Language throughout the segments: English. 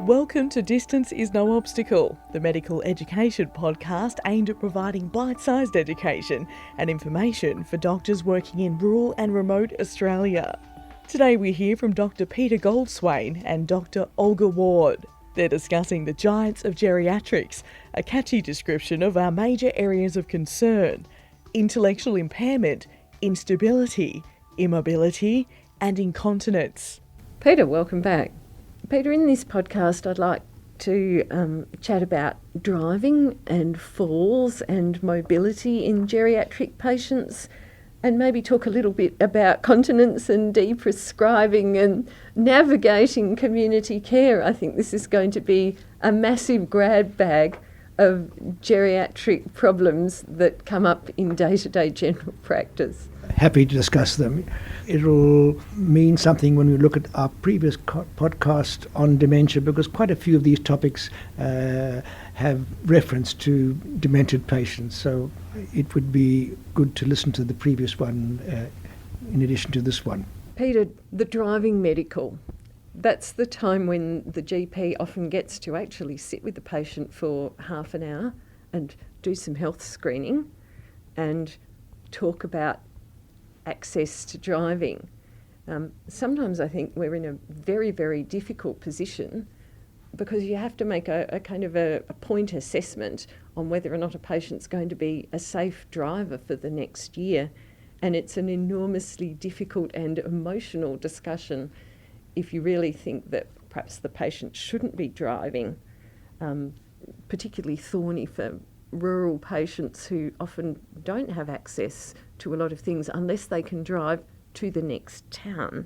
Welcome to Distance is No Obstacle, the medical education podcast aimed at providing bite-sized education and information for doctors working in rural and remote Australia. Today we hear from Dr. Peter Goldswain and Dr. Olga Ward. They're discussing the Giants of Geriatrics, a catchy description of our major areas of concern: intellectual impairment, instability, immobility, and incontinence. Peter, welcome back. Peter, in this podcast I'd like to chat about driving and falls and mobility in geriatric patients, and maybe talk a little bit about continence and deprescribing and navigating community care. I think this is going to be a massive grab bag of geriatric problems that come up in day-to-day general practice. Happy to discuss them. It'll mean something when we look at our previous podcast on dementia, because quite a few of these topics have reference to demented patients. So it would be good to listen to the previous one in addition to this one. Peter, the driving medical, that's the time when the GP often gets to actually sit with the patient for half an hour and do some health screening and talk about access to driving. Sometimes I think we're in a very, very difficult position because you have to make a kind of a point assessment on whether or not a patient's going to be a safe driver for the next year. And it's an enormously difficult and emotional discussion if you really think that perhaps the patient shouldn't be driving, particularly thorny for rural patients who often don't have access to a lot of things unless they can drive to the next town.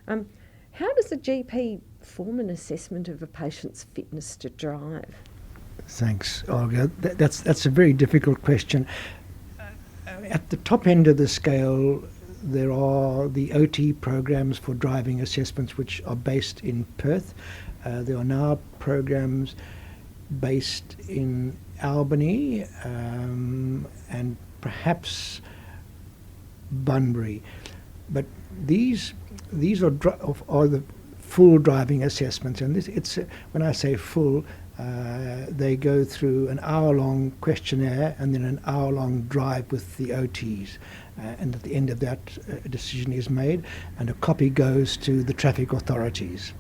How does a GP form an assessment of a patient's fitness to drive? Thanks, Olga. That's a very difficult question. At the top end of the scale, there are the OT programs for driving assessments, which are based in Perth. There are now programs based in Albany and perhaps Bunbury, but these are the full driving assessments, and when I say full, they go through an hour-long questionnaire and then an hour-long drive with the OTs, and at the end of that, a decision is made, and a copy goes to the traffic authorities.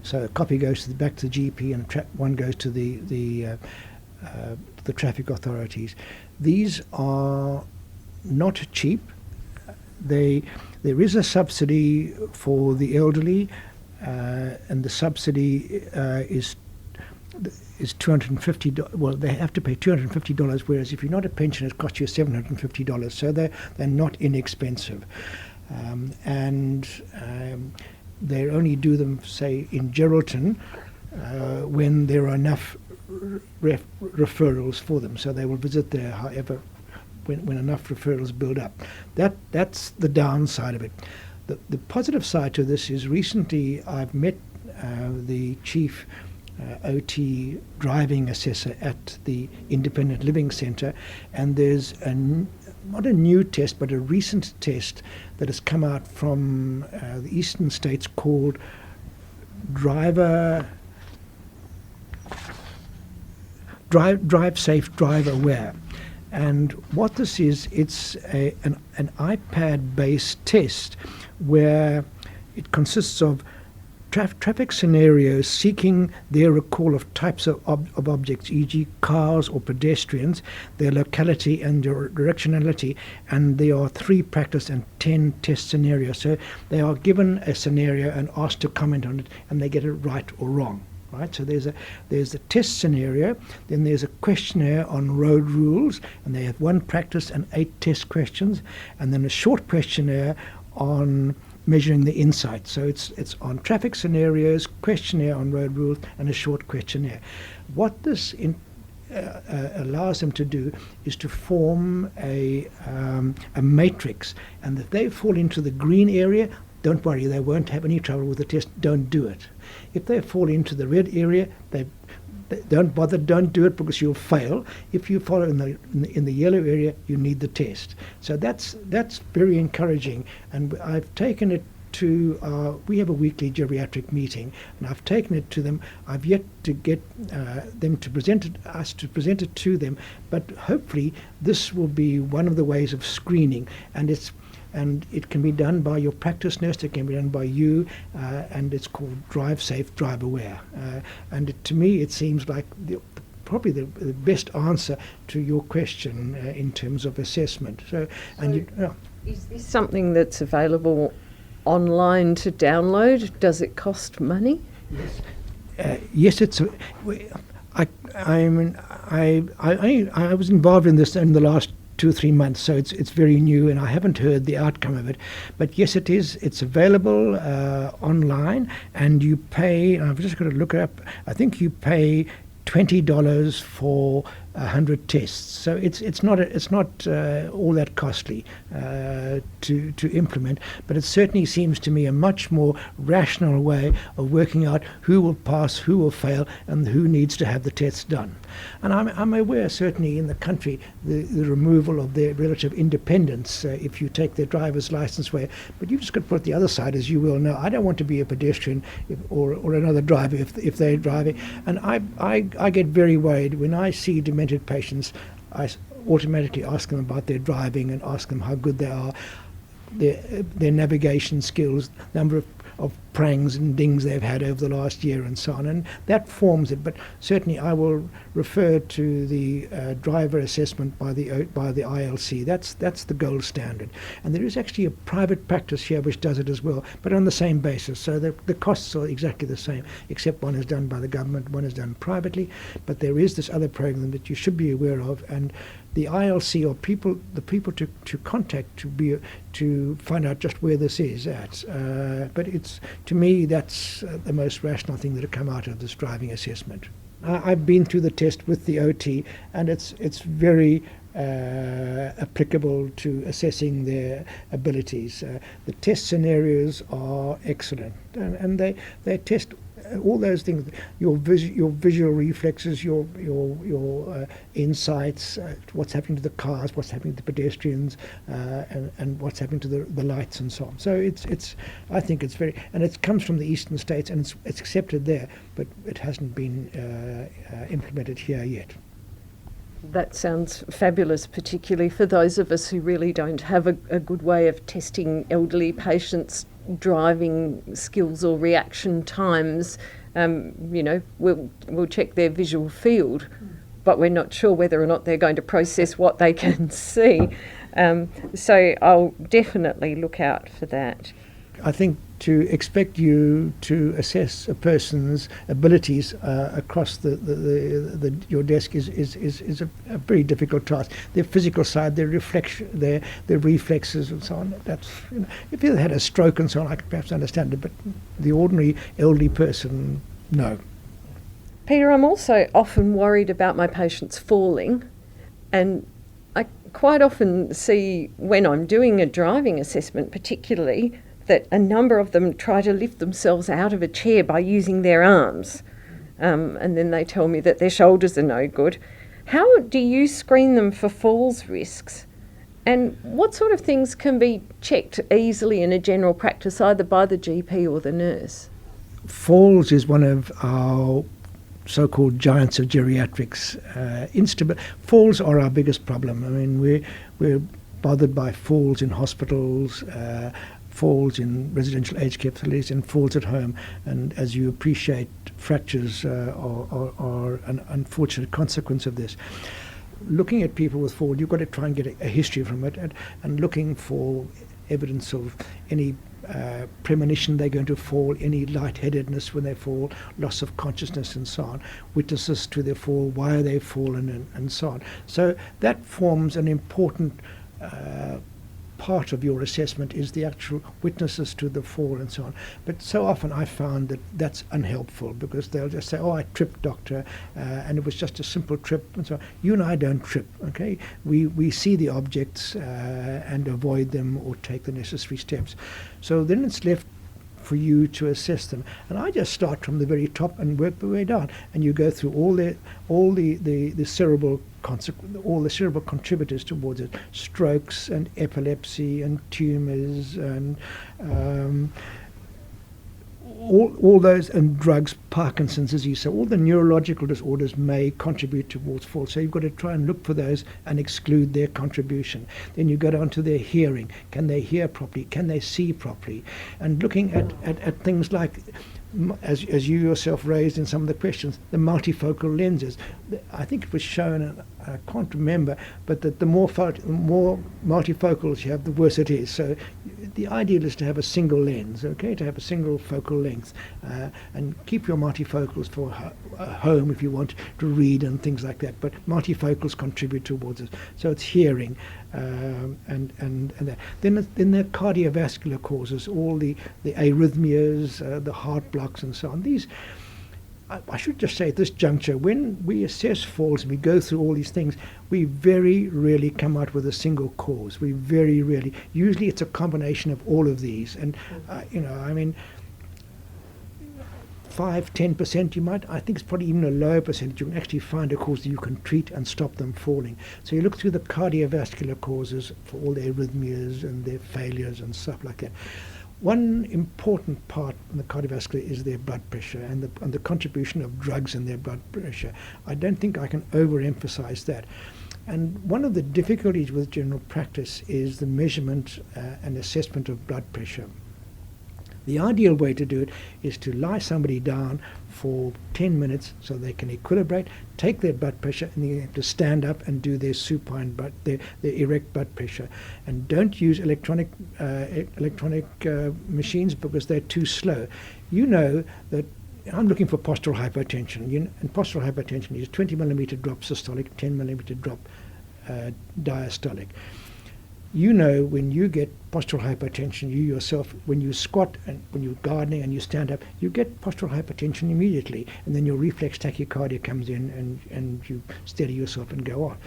So a copy goes back to the GP, and one goes to the traffic authorities. These are not cheap. There is a subsidy for the elderly, and the subsidy is $250. Well, they have to pay $250, whereas if you're not a pensioner, it costs you $750. So they're not inexpensive, and they only do them, say, in Geraldton when there are enough referrals for them. So they will visit there, however, when enough referrals build up. That's the downside of it. The positive side to this is recently I've met the chief OT driving assessor at the Independent Living Centre, and there's not a new test but a recent test that has come out from the eastern states called Drive Safe, Drive Aware. And what this is, it's an iPad-based test where it consists of traffic scenarios seeking their recall of types of objects, e.g. cars or pedestrians, their locality and their directionality, and there are 3 practice and 10 test scenarios. So they are given a scenario and asked to comment on it, and they get it right or wrong. Right, so there's a test scenario, then there's a questionnaire on road rules, and they have 1 practice and 8 test questions, and then a short questionnaire on measuring the insight. So it's on traffic scenarios, questionnaire on road rules, and a short questionnaire. What this allows them to do is to form a matrix, and if they fall into the green area, don't worry, they won't have any trouble with the test. Don't do it. If they fall into the red area, they don't bother. Don't do it because you'll fail. If you fall in the yellow area, you need the test. So that's very encouraging, and I've taken it to, we have a weekly geriatric meeting, and I've taken it to them. I've yet to get them to present it to them, but hopefully this will be one of the ways of screening, and it can be done by your practice nurse, it can be done by you, and it's called Drive Safe, Drive Aware. To me, it seems like probably the best answer to your question in terms of assessment. Is this something that's available online to download? Does it cost money? Yes. Yes, it's. I was involved in this in the last 2 or 3 months, so it's very new, and I haven't heard the outcome of it. But yes, it is. It's available online, and you pay. I've just got to look it up. I think you pay $20 for 100 tests, so it's not all that costly to implement, but it certainly seems to me a much more rational way of working out who will pass, who will fail, and who needs to have the tests done. And I'm aware, certainly in the country, the removal of their relative independence if you take their driver's license away. But you've just got to put the other side, as you will know. I don't want to be a pedestrian or another driver if they're driving, and I get very worried when I see dementia patients. I automatically ask them about their driving and ask them how good they are, their navigation skills, number of prangs and dings they've had over the last year and so on, and that forms it. But certainly I will refer to the driver assessment by the ILC. That's the gold standard, and there is actually a private practice here which does it as well, but on the same basis, so the costs are exactly the same, except one is done by the government, one is done privately. But there is this other program that you should be aware of, and the ILC or the people to contact to find out just where this is at. But to me, that's the most rational thing that have come out of this driving assessment. I've been through the test with the OT, and it's very applicable to assessing their abilities. The test scenarios are excellent, and they test all those things: your visual reflexes, your insights, what's happening to the cars, what's happening to the pedestrians, and what's happening to the lights and so on. So I think it's very, and it comes from the eastern states, and it's accepted there, but it hasn't been implemented here yet. That sounds fabulous, particularly for those of us who really don't have a good way of testing elderly patients' driving skills or reaction times. We'll check their visual field, but we're not sure whether or not they're going to process what they can see. So I'll definitely look out for that. I think to expect you to assess a person's abilities across your desk is a very difficult task. Their physical side, their reflection, their reflexes and so on. That's, if they had a stroke and so on, I could perhaps understand it, but the ordinary elderly person, no. Peter, I'm also often worried about my patients falling, and I quite often see when I'm doing a driving assessment particularly that a number of them try to lift themselves out of a chair by using their arms, and then they tell me that their shoulders are no good. How do you screen them for falls risks, and what sort of things can be checked easily in a general practice, either by the GP or the nurse? Falls is one of our so-called Giants of Geriatrics. Falls are our biggest problem. I mean, we're bothered by falls in hospitals, falls in residential aged care facilities, and falls at home. And as you appreciate, fractures are an unfortunate consequence of this. Looking at people with fall, you've got to try and get a history from it, and looking for evidence of any premonition they're going to fall, any lightheadedness when they fall, loss of consciousness and so on, witnesses to their fall, why they've fallen, and so on. So that forms an important part of your assessment, is the actual witnesses to the fall and so on. But so often I found that that's unhelpful, because they'll just say, "Oh, I tripped, doctor, and it was just a simple trip," and so on. You and I don't trip, okay? We see the objects and avoid them or take the necessary steps. So then it's left for you to assess them. And I just start from the very top and work the way down. And you go through all the cerebral all the cerebral contributors towards it: strokes and epilepsy and tumours and all those, and drugs, Parkinson's disease. So all the neurological disorders may contribute towards falls. So you've got to try and look for those and exclude their contribution. Then you go down to their hearing. Can they hear properly? Can they see properly? And looking at things like, as you yourself raised in some of the questions, the multifocal lenses. I think it was shown, and I can't remember, but that the more multifocals you have, the worse it is. So the ideal is to have a single lens, okay, to have a single focal length, and keep your multifocals for home if you want to read and things like that. But multifocals contribute towards it. So it's hearing, and that. Then there are cardiovascular causes, all the arrhythmias, the heart blocks and so on. These, I should just say at this juncture, when we assess falls and we go through all these things, we very rarely come out with a single cause. We very rarely. Usually it's a combination of all of these. And, 5-10% you might, I think it's probably even a lower percentage, you can actually find a cause that you can treat and stop them falling. So you look through the cardiovascular causes for all their arrhythmias and their failures and stuff like that. One important part in the cardiovascular is their blood pressure and the contribution of drugs in their blood pressure. I don't think I can overemphasize that. And one of the difficulties with general practice is the measurement and assessment of blood pressure. The ideal way to do it is to lie somebody down for 10 minutes so they can equilibrate, take their blood pressure, and then you have to stand up and do their supine their erect blood pressure. And don't use electronic machines because they're too slow. You know that I'm looking for postural hypertension, and postural hypertension is 20 millimeter drop systolic, 10 millimeter drop diastolic. You know when you get postural hypertension, you yourself, when you squat and when you're gardening and you stand up, you get postural hypertension immediately, and then your reflex tachycardia comes in and you steady yourself and go on.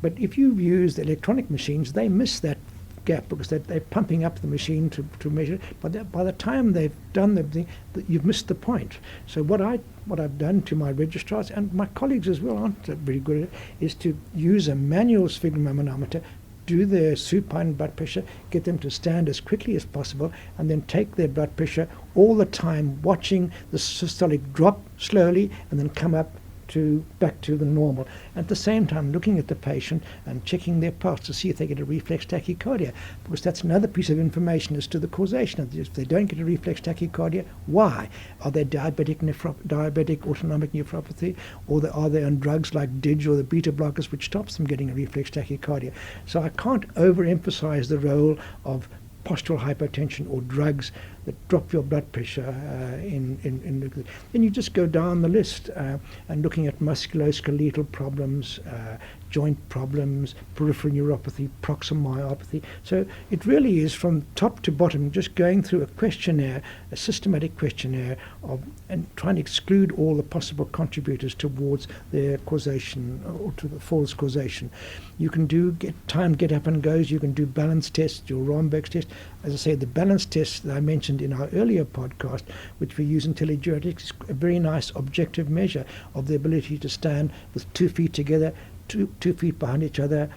But if you use the electronic machines, they miss that gap because they're pumping up the machine to measure it. But by the time they've done the thing, you've missed the point. So what I've done to my registrars, and my colleagues as well aren't very good at it, is to use a manual sphygmomanometer, do their supine blood pressure, get them to stand as quickly as possible, and then take their blood pressure all the time, watching the systolic drop slowly and then come up back to the normal. At the same time, looking at the patient and checking their pulse to see if they get a reflex tachycardia, because that's another piece of information as to the causation of this. If they don't get a reflex tachycardia, why? Are they diabetic autonomic nephropathy, or are they on drugs like DIG or the beta blockers, which stops them getting a reflex tachycardia? So I can't overemphasize the role of postural hypertension or drugs that drop your blood pressure. Then you just go down the list and looking at musculoskeletal problems, joint problems, peripheral neuropathy, proximal myopathy. So it really is from top to bottom, just going through a questionnaire, a systematic questionnaire and trying to exclude all the possible contributors towards their causation or to the falls causation. You can do get up and goes. You can do balance tests, your Romberg's test. As I say, the balance test that I mentioned in our earlier podcast, which we use in Geriatrics, is a very nice objective measure of the ability to stand with 2 feet together, two feet behind each other,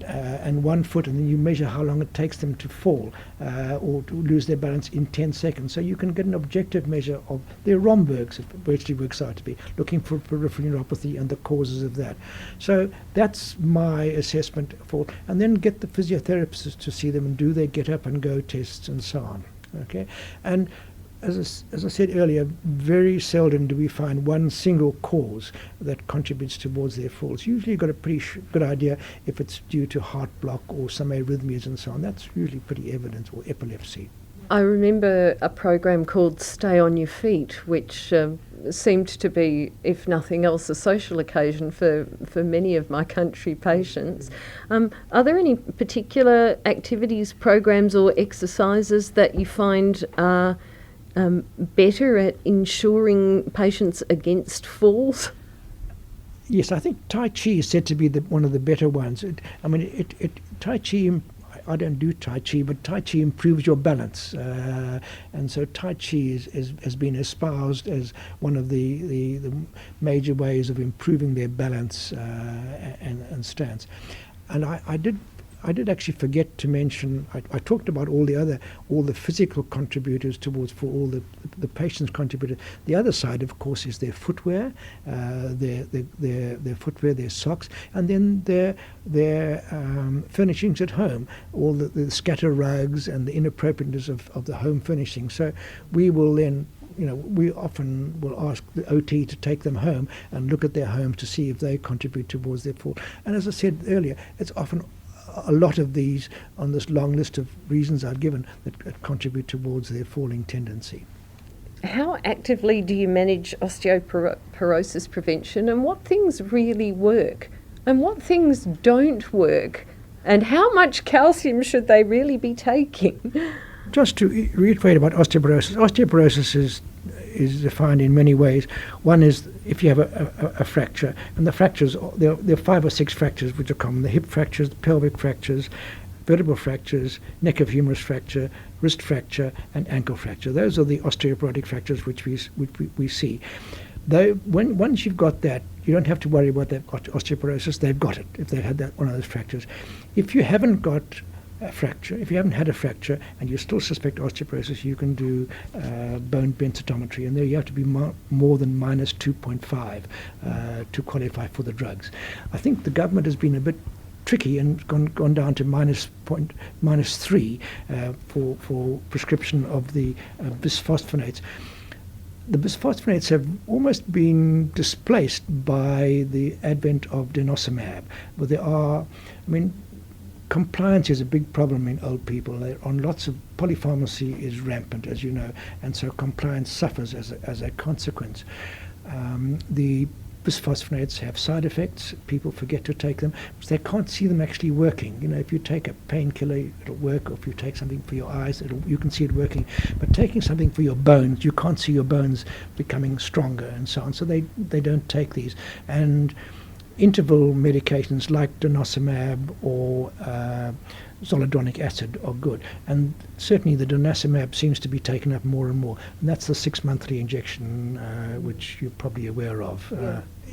and 1 foot, and then you measure how long it takes them to fall or to lose their balance in 10 seconds. So you can get an objective measure of their Romberg's, it virtually works out to be, looking for peripheral neuropathy and the causes of that. So that's my assessment for, and then get the physiotherapists to see them and do their get up and go tests and so on. Okay, and as I said earlier, very seldom do we find one single cause that contributes towards their falls. Usually you've got a pretty good idea if it's due to heart block or some arrhythmias and so on. That's usually pretty evident, or epilepsy. I remember a program called Stay on Your Feet, which seemed to be, if nothing else, a social occasion for many of my country patients. Are there any particular activities, programs or exercises that you find are better at ensuring patients against falls? Yes, I think Tai Chi is said to be one of the better ones. Tai Chi, I don't do Tai Chi, but Tai Chi improves your balance. And so Tai Chi has been espoused as one of the major ways of improving their balance and stance. And I did actually forget to mention, I talked about all the physical contributors for all the patients contributed. The other side, of course, is their footwear, their footwear, their socks, and then their furnishings at home, all the scatter rugs and the inappropriateness of the home furnishing. So we will then, we often will ask the OT to take them home and look at their homes to see if they contribute towards their fall. And as I said earlier, it's often a lot of these on this long list of reasons I've given that contribute towards their falling tendency. How actively do you manage osteoporosis prevention, and what things really work and what things don't work, and how much calcium should they really be taking? Just to reiterate about osteoporosis is defined in many ways. One is if you have a fracture, and the fractures, there are 5 or 6 fractures which are common: the hip fractures, the pelvic fractures, vertebral fractures, neck of humerus fracture, wrist fracture, and ankle fracture. Those are the osteoporotic fractures which we see. Though once you've got that, you don't have to worry about that osteoporosis. They've got it if they've had one of those fractures. If you haven't got a fracture, if you haven't had a fracture and you still suspect osteoporosis, you can do bone densitometry, and there you have to be more than minus 2.5 to qualify for the drugs. I think the government has been a bit tricky and gone down to minus 3 for prescription of the bisphosphonates. The bisphosphonates have almost been displaced by the advent of denosumab, but compliance is a big problem in old people. They're on lots of polypharmacy is rampant, as you know, and so compliance suffers as a consequence. The bisphosphonates have side effects. People forget to take them because they can't see them actually working. If you take a painkiller, it'll work, or if you take something for your eyes, you can see it working. But taking something for your bones, you can't see your bones becoming stronger and so on. So they don't take these. And interval medications like denosumab or zoledronic acid are good, and certainly the denosumab seems to be taken up more and more, and that's the 6-monthly injection, which you're probably aware of.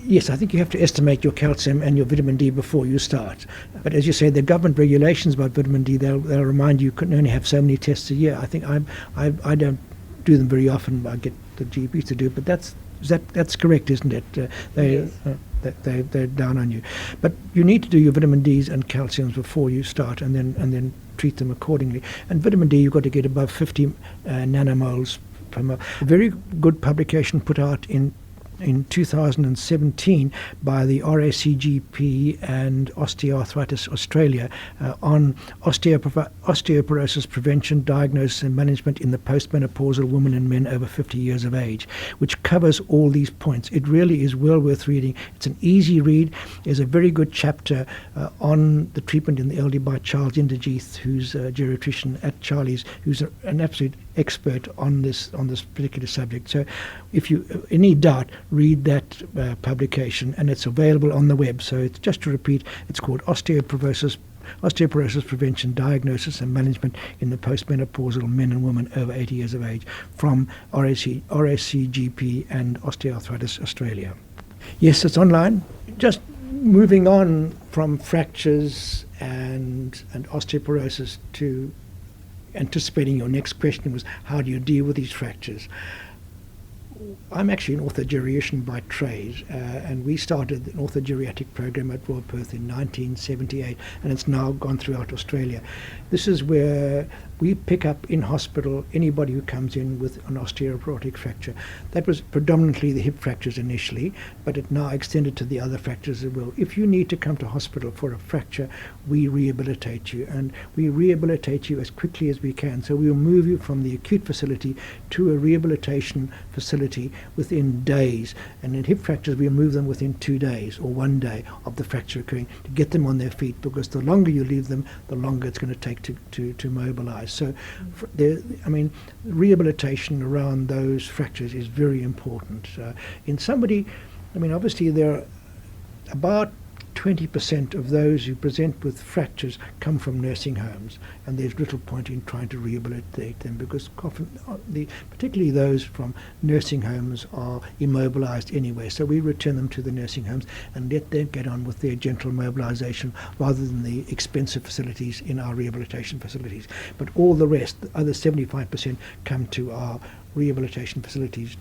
Yes, I think you have to estimate your calcium and your vitamin D before you start. But as you say, the government regulations about vitamin D, they'll remind you can only have so many tests a year. I think I don't do them very often. I get the GPs to do it, but that's correct, isn't it? Yes. They're down on you, but you need to do your vitamin Ds and calciums before you start, and then treat them accordingly. And vitamin D, you've got to get above 50 nanomoles per mole. A very good publication put out in 2017 by the RACGP and Osteoarthritis Australia on osteoporosis prevention, diagnosis and management in the postmenopausal women and men over 50 years of age, which covers all these points. It really is well worth reading. It's an easy read. There's a very good chapter on the treatment in the elderly by Charles Inderjeeth, who's a geriatrician at Charlie's, who's an absolute expert on this particular subject. So if you any doubt, read that publication, and it's available on the web. So it's just to repeat, it's called Osteoporosis Prevention, Diagnosis and Management in the Postmenopausal Men and Women over 80 years of age, from RACGP and Osteoarthritis Australia. Yes, it's online. Just moving on from fractures and osteoporosis to anticipating your next question was, how do you deal with these fractures? I'm actually an orthogeriatrician by trade, and we started an orthogeriatric program at Royal Perth in 1978, and it's now gone throughout Australia. This is where we pick up in hospital anybody who comes in with an osteoporotic fracture. That was predominantly the hip fractures initially, but it now extended to the other fractures as well. If you need to come to hospital for a fracture, we rehabilitate you, and we rehabilitate you as quickly as we can. So we'll move you from the acute facility to a rehabilitation facility within days. And in hip fractures, we'll move them within 2 days or 1 day of the fracture occurring to get them on their feet, because the longer you leave them, the longer it's going to take to mobilize. So, rehabilitation around those fractures is very important. In somebody, obviously there are about 20% of those who present with fractures come from nursing homes, and there's little point in trying to rehabilitate them because often, particularly those from nursing homes are immobilised anyway. So we return them to the nursing homes and let them get on with their gentle mobilisation rather than the expensive facilities in our rehabilitation facilities. But all the rest, the other 75%, come to our rehabilitation facilities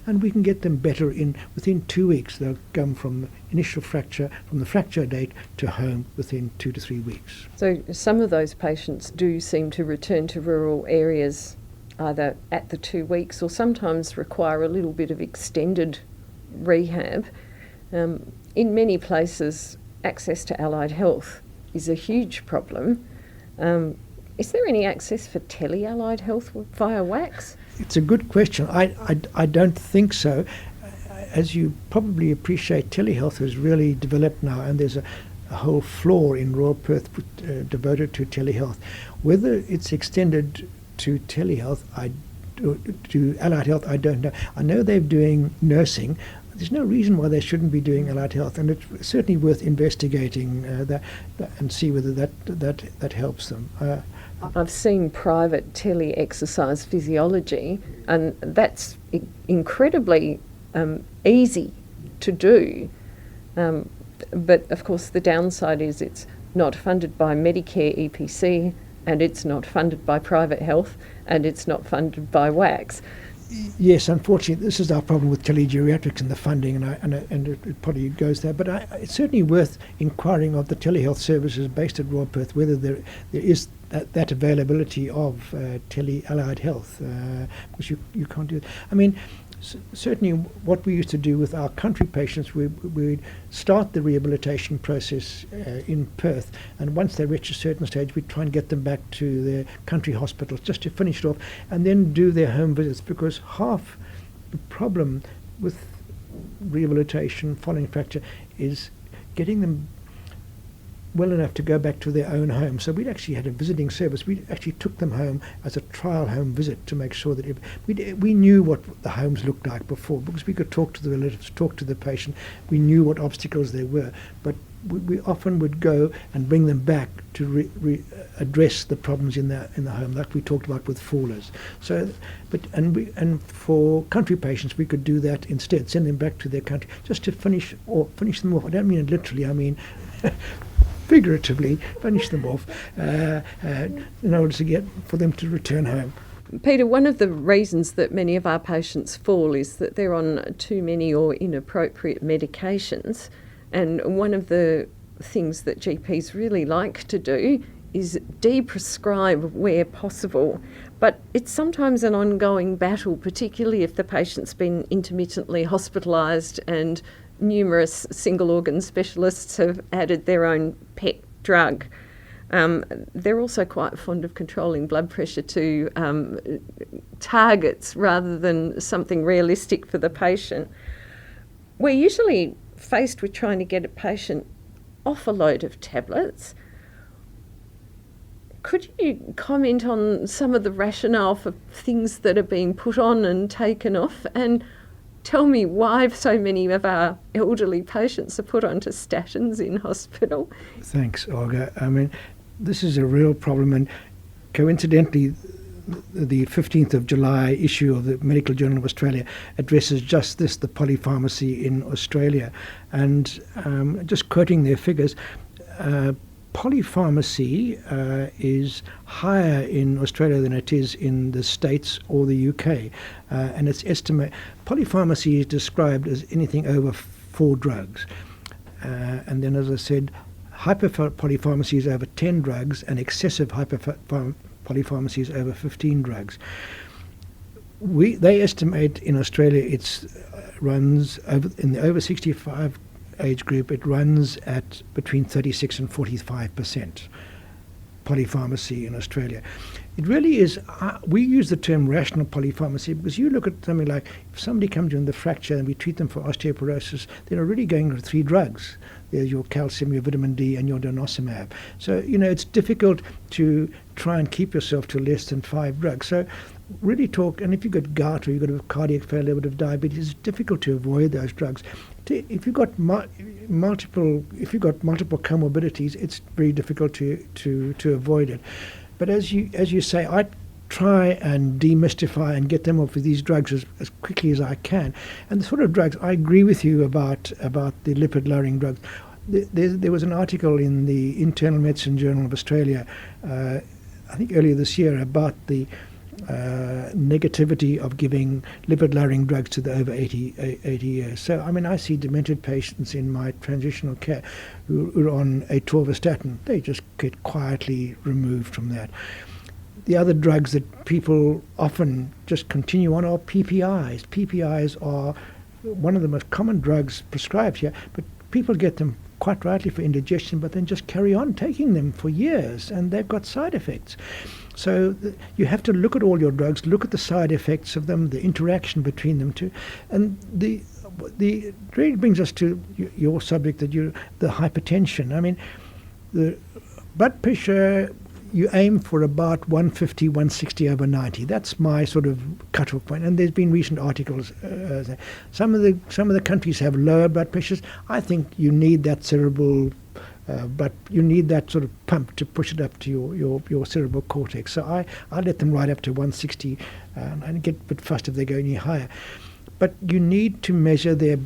and we can get them better within 2 weeks. They'll come from the initial fracture, from the fracture date to home within 2 to 3 weeks. So some of those patients do seem to return to rural areas either at the 2 weeks or sometimes require a little bit of extended rehab. In many places, access to allied health is a huge problem. Is there any access for tele-allied health via WACS? It's a good question. I don't think so. As you probably appreciate, telehealth has really developed now, and there's a whole floor in Royal Perth devoted to telehealth. Whether it's extended to telehealth, to allied health, I don't know. I know they're doing nursing. There's no reason why they shouldn't be doing allied health, and it's certainly worth investigating that and see whether that helps them. I've seen private tele-exercise physiology, and that's incredibly easy to do. But of course the downside is it's not funded by Medicare EPC, and it's not funded by private health, and it's not funded by WACS. Yes, unfortunately, this is our problem with geriatrics and the funding, and it probably goes there. But it's certainly worth inquiring of the telehealth services based at Royal Perth whether there is that availability of tele-allied health, because you can't do it. I mean, certainly what we used to do with our country patients, we'd start the rehabilitation process in Perth, and once they reach a certain stage, we'd try and get them back to their country hospitals just to finish it off, and then do their home visits, because half the problem with rehabilitation following fracture is getting them well enough to go back to their own home. So we'd actually had a visiting service. We actually took them home as a trial home visit to make sure that we knew what the homes looked like before, because we could talk to the relatives, talk to the patient. We knew what obstacles there were, but we often would go and bring them back to address the problems in the home, like we talked about with fallers. So, and for country patients, we could do that instead, send them back to their country just to finish them off. I don't mean it literally. I mean figuratively, finish them off in order to for them to return home. Peter, one of the reasons that many of our patients fall is that they're on too many or inappropriate medications, and one of the things that GPs really like to do is deprescribe where possible, but it's sometimes an ongoing battle, particularly if the patient's been intermittently hospitalised and numerous single organ specialists have added their own pet drug. They're also quite fond of controlling blood pressure to targets rather than something realistic for the patient. We're usually faced with trying to get a patient off a load of tablets. Could you comment on some of the rationale for things that are being put on and taken off, and tell me why so many of our elderly patients are put onto statins in hospital? Thanks, Olga. I mean, this is a real problem, and coincidentally, the 15th of July issue of the Medical Journal of Australia addresses just this, the polypharmacy in Australia. And just quoting their figures, polypharmacy is higher in Australia than it is in the States or the UK. And it's estimated, polypharmacy is described as anything over 4 drugs. And then, as I said, hyperpolypharmacy is over 10 drugs, and excessive polypharmacy is over 15 drugs. They estimate in Australia it runs in the over 65 age group, it runs at between 36 and 45% polypharmacy in Australia. it really is. We use the term rational polypharmacy because you look at something like if somebody comes in with a fracture and we treat them for osteoporosis, they're already going with 3 drugs. There's your calcium, your vitamin D, and your denosumab. So, it's difficult to try and keep yourself to less than 5 drugs. So really talk, and if you've got gout or you've got a cardiac failure, a bit of diabetes, it's difficult to avoid those drugs. If you've got multiple comorbidities, it's very difficult to avoid it. But as you say, I try and demystify and get them off of these drugs as quickly as I can. And the sort of drugs, I agree with you about the lipid-lowering drugs. There was an article in the Internal Medicine Journal of Australia, I think earlier this year, about the negativity of giving lipid-lowering drugs to the over 80 years. So, I see demented patients in my transitional care who are on atorvastatin. They just get quietly removed from that. The other drugs that people often just continue on are PPIs. PPIs are one of the most common drugs prescribed here, but people get them quite rightly for indigestion, but then just carry on taking them for years, and they've got side effects. So you have to look at all your drugs, look at the side effects of them, the interaction between them too, and the really brings us to your subject, the hypertension. The blood pressure, you aim for about 150, 160 over 90. That's my sort of cutoff point. And there's been recent articles. Some of the countries have lower blood pressures. I think you need that cerebral, but you need that sort of pump to push it up to your cerebral cortex. So I let them right up to 160, and get a bit fussed if they go any higher. But you need to measure their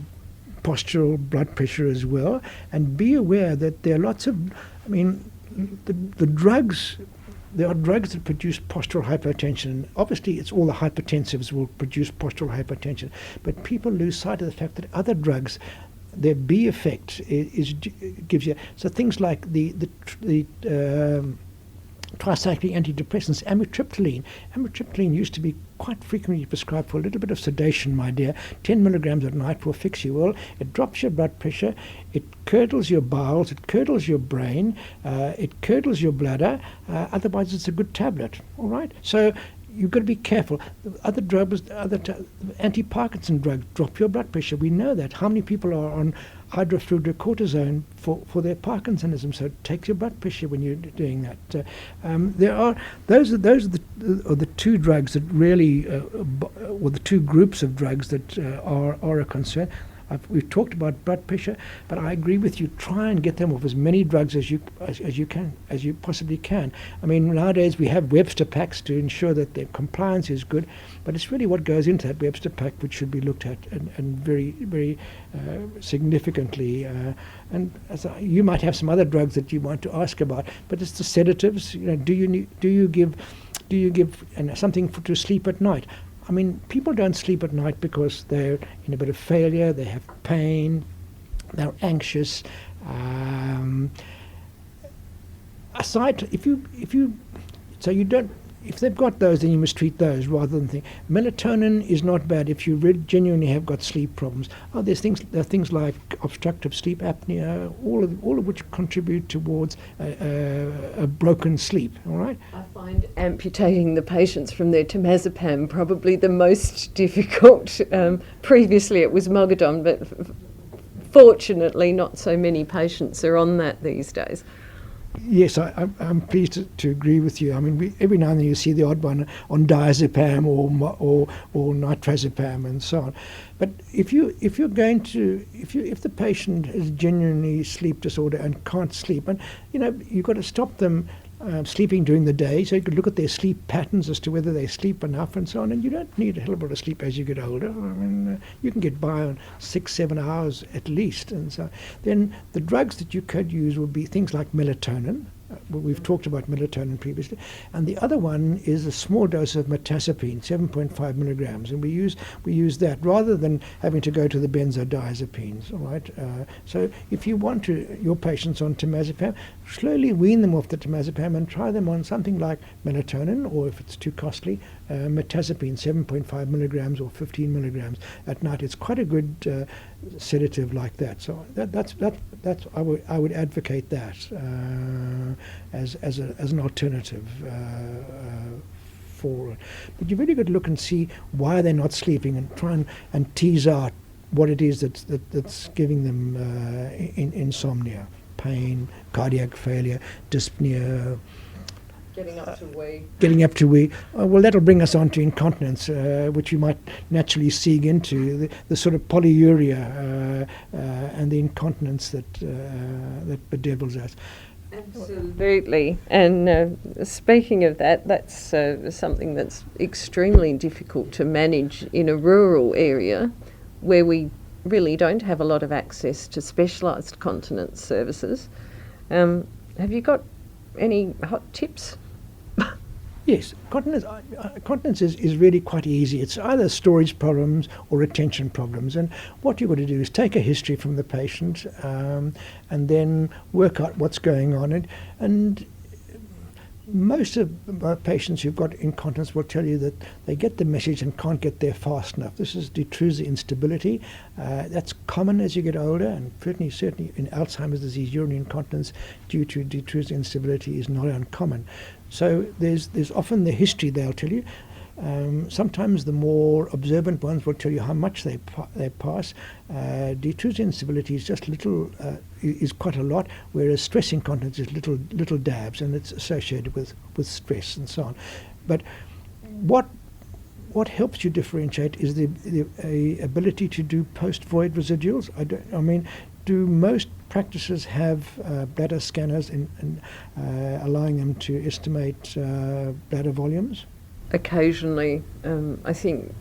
postural blood pressure as well, and be aware that there are lots of, the drugs, there are drugs that produce postural hypertension. Obviously, it's all the hypertensives will produce postural hypertension, but people lose sight of the fact that other drugs, their B effect gives you. So things like the tricyclic antidepressants, amitriptyline. Amitriptyline used to be quite frequently prescribed for a little bit of sedation, my dear. 10 milligrams at night will fix you. Well, it drops your blood pressure, it curdles your bowels, it curdles your brain, it curdles your bladder. Otherwise, it's a good tablet. All right? So you've got to be careful. Other drugs, anti-Parkinson drugs drop your blood pressure. We know that. How many people are on hydrofluorocortisone for their Parkinsonism? So it takes your blood pressure when you're doing that. Those are the 2 drugs that really, or the 2 groups of drugs that are a concern. We've talked about blood pressure, but I agree with you. Try and get them off as many drugs as you possibly can. Nowadays we have Webster packs to ensure that their compliance is good, but it's really what goes into that Webster pack which should be looked at and very, very significantly. And you might have some other drugs that you want to ask about, but it's the sedatives. Do you give something to sleep at night? People don't sleep at night because they're in a bit of failure, they have pain, they're anxious. If they've got those, then you must treat those rather than think. Melatonin is not bad if you genuinely have got sleep problems. There are things like obstructive sleep apnea, all of which contribute towards a broken sleep. All right. I find amputating the patients from their temazepam probably the most difficult. Previously it was Mogadon, but fortunately not so many patients are on that these days. Yes, I'm pleased to agree with you. Every now and then you see the odd one on diazepam or nitrazepam and so on. But if the patient has genuinely sleep disorder and can't sleep, and you've got to stop them sleeping during the day, so you could look at their sleep patterns as to whether they sleep enough and so on. And you don't need a hell of a lot of sleep as you get older. You can get by on 6-7 hours at least. And so then the drugs that you could use would be things like melatonin. We've talked about melatonin previously, and the other one is a small dose of mirtazapine, 7.5 milligrams, and we use that rather than having to go to the benzodiazepines. All right. So if you want your patients on temazepam, slowly wean them off the temazepam and try them on something like melatonin, or if it's too costly, mirtazapine, 7.5 milligrams or 15 milligrams at night. It's quite a good sedative like that. So that's I would advocate that. as an alternative for it. But you've really got to look and see why they're not sleeping and try and tease out what it is that's giving them insomnia, pain, cardiac failure, dyspnea. Getting up to wee. Well, that'll bring us on to incontinence, which you might naturally seek into, the sort of polyuria and the incontinence that bedevils us. Absolutely. And speaking of that, that's something that's extremely difficult to manage in a rural area where we really don't have a lot of access to specialised continence services. Have you got any hot tips? Yes, continence is really quite easy. It's either storage problems or retention problems. And what you've got to do is take a history from the patient and then work out what's going on. And most of my patients who've got incontinence will tell you that they get the message and can't get there fast enough. This is detrusor instability. That's common as you get older, and certainly in Alzheimer's disease, urinary incontinence due to detrusor instability is not uncommon. So there's often the history they'll tell you. Sometimes the more observant ones will tell you how much they pass. Detrusor instability is just little, is quite a lot, whereas stress incontinence is little dabs, and it's associated with stress and so on. But what helps you differentiate is the ability to do post-void residuals. Do most practices have bladder scanners and allowing them to estimate bladder volumes? Occasionally, I think,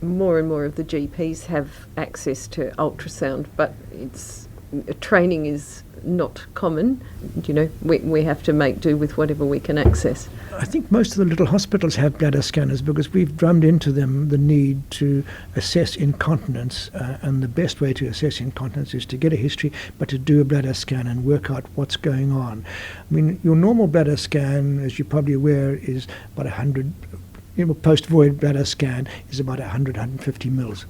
more and more of the GPs have access to ultrasound, but training is not common. We have to make do with whatever we can access. I think most of the little hospitals have bladder scanners because we've drummed into them the need to assess incontinence, and the best way to assess incontinence is to get a history, but to do a bladder scan and work out what's going on. I mean, your normal bladder scan, as you're probably aware, is about 100. Post-void bladder scan is about 150 mils,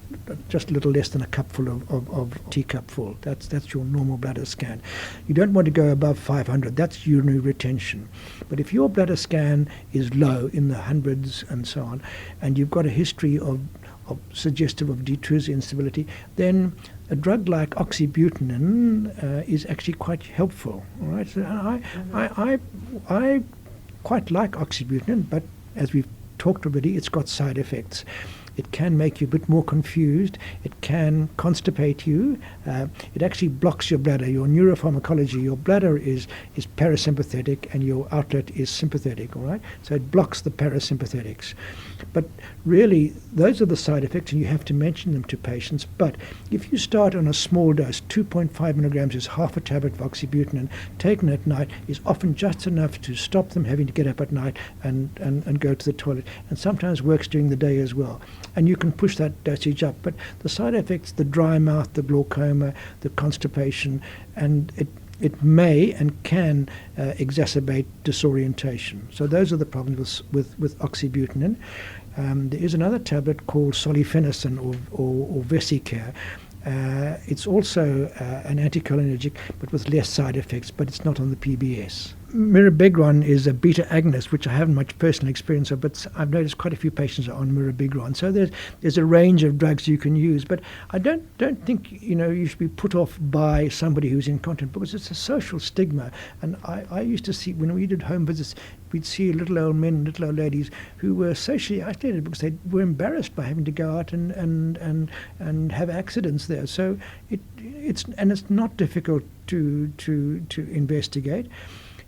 just a little less than a cupful of teacup full. That's your normal bladder scan. You don't want to go above 500. That's urinary retention. But if your bladder scan is low, in the hundreds and so on, and you've got a history of suggestive of detrusor instability, then a drug like oxybutynin is actually quite helpful. All right. So I quite like oxybutynin, but as we've talked already, it's got side effects. It can make you a bit more confused. It can constipate you. It actually blocks your bladder. Your neuropharmacology, your bladder is parasympathetic and your outlet is sympathetic, all right? So it blocks the parasympathetics. But really, those are the side effects, and you have to mention them to patients. But if you start on a small dose, 2.5 milligrams is half a tablet of oxybutynin, taken at night is often just enough to stop them having to get up at night and go to the toilet, and sometimes works during the day as well. And you can push that dosage up. But the side effects, the dry mouth, the glaucoma, the constipation, and it may and can exacerbate disorientation. So those are the problems with oxybutynin. There is another tablet called solifenacin or Vesicare. It's also an anticholinergic, but with less side effects, but it's not on the PBS. Mirabegron is a beta agonist, which I haven't much personal experience of, but I've noticed quite a few patients are on mirabegron. So there's a range of drugs you can use, but I don't think you should be put off by somebody who's incontinent, because it's a social stigma. And I used to see, when we did home visits, we'd see little old men and little old ladies who were socially isolated because they were embarrassed by having to go out and have accidents there. So it's not difficult to investigate.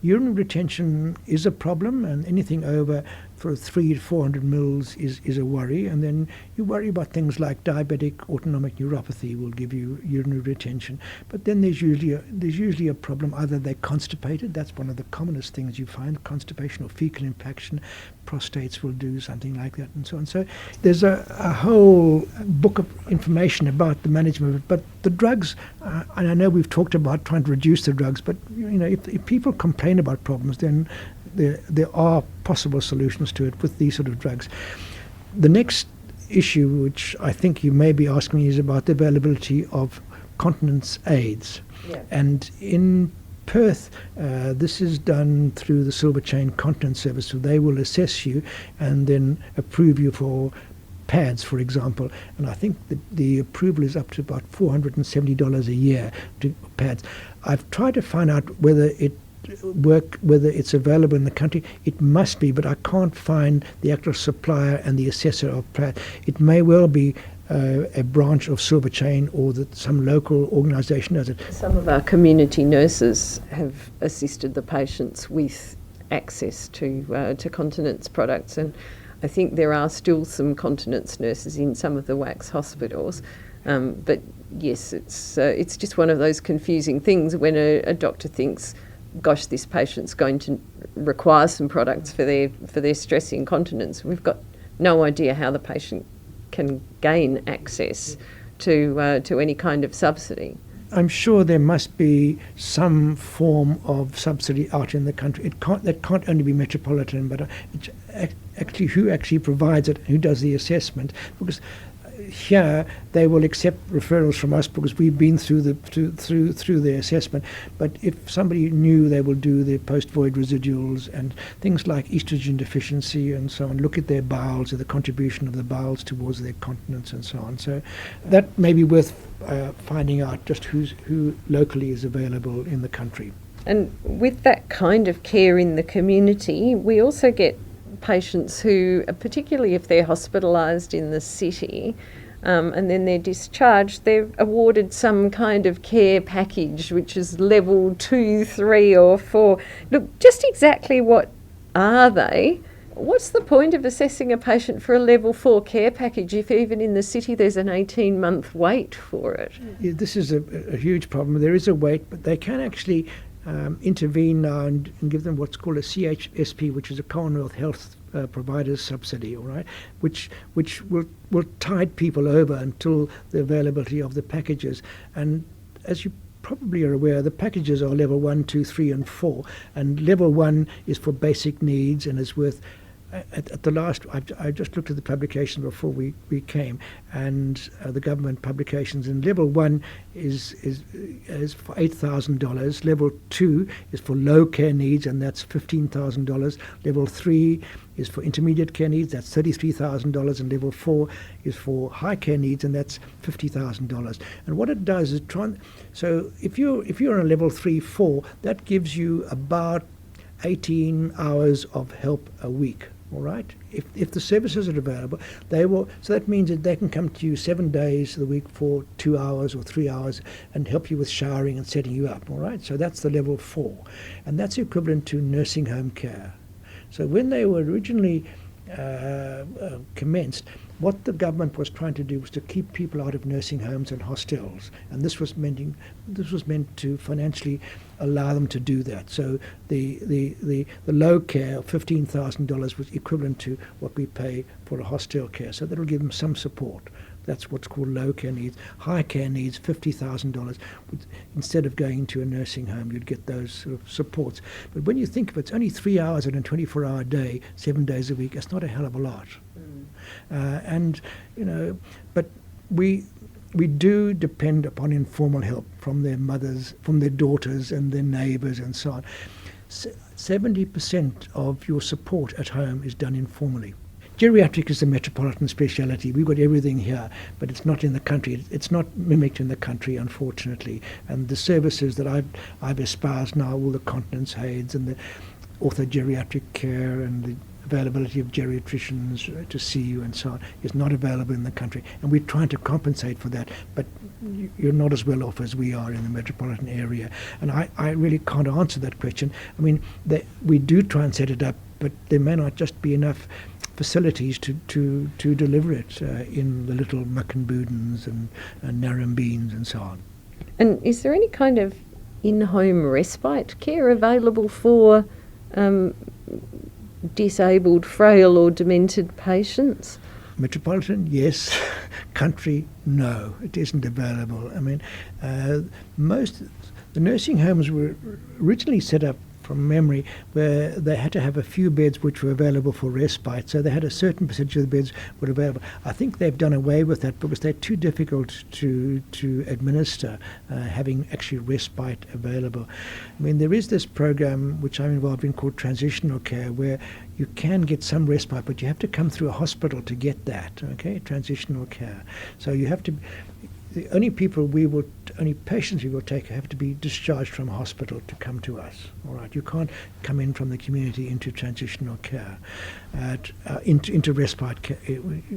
Urinary retention is a problem, and anything over for 300 to 400 mils is a worry. And then you worry about things like diabetic autonomic neuropathy will give you urinary retention. But then there's usually a problem. Either they're constipated, that's one of the commonest things you find, constipation or fecal impaction. Prostates will do something like that, and so on. So there's a whole book of information about the management of it. But the drugs, and I know we've talked about trying to reduce the drugs, but if people complain about problems, then there are possible solutions to it with these sort of drugs. The next issue, which I think you may be asking me, is about the availability of continence aids. Yeah. And in Perth, this is done through the Silver Chain Continence Service, so they will assess you and then approve you for pads, for example, and I think the approval is up to about $470 a year to pads. I've tried to find out whether it's available in the country. It must be, but I can't find the actual supplier and the assessor of pads. It may well be a branch of Silver Chain or that some local organisation does it. Some of our community nurses have assisted the patients with access to continence products, and I think there are still some continence nurses in some of the WACS hospitals. But yes, it's just one of those confusing things when a doctor thinks, gosh, this patient's going to require some products for their stress incontinence. We've got no idea how the patient can gain access to any kind of subsidy. I'm sure there must be some form of subsidy out in the country. That can't only be metropolitan, but it's actually who actually provides it, who does the assessment. Because here they will accept referrals from us because we've been through the assessment. But if somebody new, they will do their post-void residuals and things like estrogen deficiency and so on. Look at their bowels, or the contribution of the bowels towards their continence and so on. So that may be worth finding out just who locally is available in the country. And with that kind of care in the community, we also get patients who, particularly if they're hospitalised in the city and then they're discharged, they're awarded some kind of care package, which is level 2, 3 or 4. Look, just exactly what are they? What's the point of assessing a patient for a level 4 care package if even in the city there's an 18-month wait for it? Yeah, this is a huge problem. There is a wait, but they can actually intervene now and give them what's called a CHSP, which is a Commonwealth Health Providers Subsidy, all right, which will tide people over until the availability of the packages. And as you probably are aware, the packages are level 1, 2, 3 and 4, and level 1 is for basic needs and is worth at the last, I just looked at the publications before we came, and the government publications, and level 1 is for $8,000. Level 2 is for low care needs, and that's $15,000. Level 3 is for intermediate care needs, that's $33,000, and level 4 is for high care needs, and that's $50,000. And what it does is so if you're on a level 3, 4, that gives you about 18 hours of help a week. All right. If the services are available, they will. So that means that they can come to you 7 days of the week for 2 hours or 3 hours and help you with showering and setting you up. All right. So that's the level 4, and that's equivalent to nursing home care. So when they were originally commenced, what the government was trying to do was to keep people out of nursing homes and hostels, and this was meant to financially allow them to do that. So the low care of $15,000 was equivalent to what we pay for a hostel care. So that'll give them some support. That's what's called low care needs. High care needs, $50,000. Instead of going into a nursing home, you'd get those sort of supports. But when you think of it, it's only 3 hours in a 24-hour day, 7 days a week. It's not a hell of a lot. But we do depend upon informal help from their mothers, from their daughters and their neighbours and so on. 70% of your support at home is done informally. Geriatric is a metropolitan speciality. We've got everything here, but it's not in the country. It's not mimicked in the country, unfortunately. And the services that I've espoused now, all the continence aids and the orthogeriatric care and the availability of geriatricians to see you and so on, is not available in the country. And we're trying to compensate for that, but you're not as well off as we are in the metropolitan area. And I really can't answer that question. I mean, we do try and set it up, but there may not just be enough facilities to deliver it in the little Muckenboodens and Narrombeens and so on. And is there any kind of in-home respite care available for disabled, frail or demented patients? Metropolitan, yes. Country, no. It isn't available. I mean, the nursing homes were originally set up from memory, where they had to have a few beds which were available for respite. So they had a certain percentage of the beds were available. I think they've done away with that because they're too difficult to administer, having actually respite available. I mean, there is this program which I'm involved in called transitional care, where you can get some respite, but you have to come through a hospital to get that, okay, transitional care. So you have to, the only patients we will take have to be discharged from a hospital to come to us, all right? You can't come in from the community into transitional care, into respite care,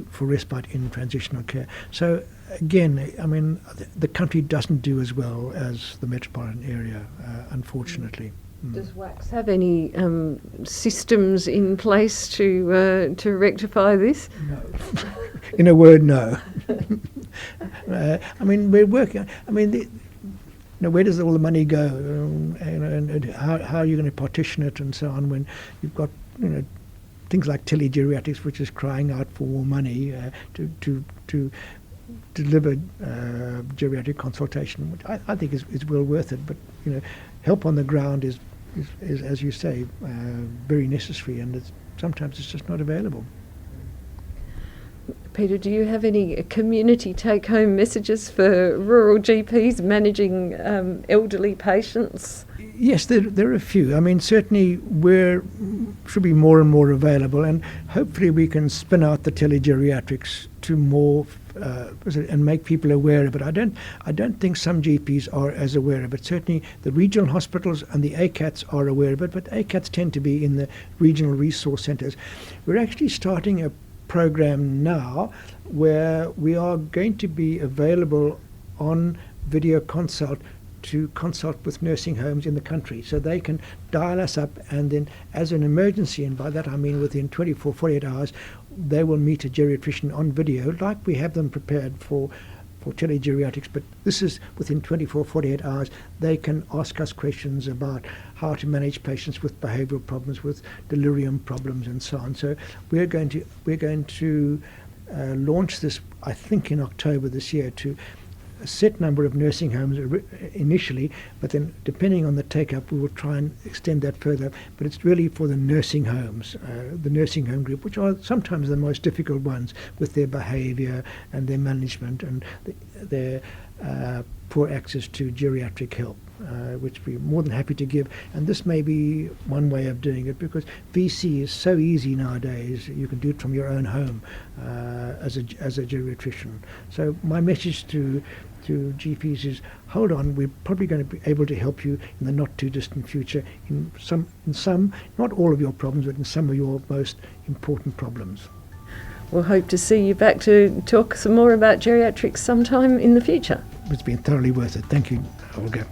for respite in transitional care. So again, I mean, the country doesn't do as well as the metropolitan area, unfortunately. Does WACS have any systems in place to rectify this? No. In a word, no. I mean, we're working. I mean, where does all the money go? And how are you going to partition it and so on when you've got things like telegeriatrics, which is crying out for more money to deliver geriatric consultation, which I think is well worth it. But help on the ground is as you say, very necessary, and sometimes it's just not available. Peter, do you have any community take-home messages for rural GPs managing elderly patients? Yes, there are a few. I mean, certainly should be more and more available, and hopefully we can spin out the telegeriatrics to more and make people aware of it. I don't think some GPs are as aware of it. Certainly the regional hospitals and the ACATs are aware of it, but ACATs tend to be in the regional resource centres. We're actually starting a program now where we are going to be available on video consult to consult with nursing homes in the country, so they can dial us up, and then as an emergency, and by that I mean within 24, 48 hours, they will meet a geriatrician on video, like we have them prepared for telegeriatrics, but this is within 24, 48 hours. They can ask us questions about how to manage patients with behavioural problems, with delirium problems, and so on. So we're going to launch this, I think, in October this year, to a set number of nursing homes initially, but then depending on the take-up we will try and extend that further. But it's really for the nursing homes, the nursing home group, which are sometimes the most difficult ones with their behaviour and their management and their poor access to geriatric help, which we're more than happy to give. And this may be one way of doing it, because VC is so easy nowadays. You can do it from your own home as a geriatrician. So my message to GPs is, hold on, we're probably going to be able to help you in the not too distant future in some, not all of your problems, but in some of your most important problems. We'll hope to see you back to talk some more about geriatrics sometime in the future. It's been thoroughly worth it. Thank you, Olga.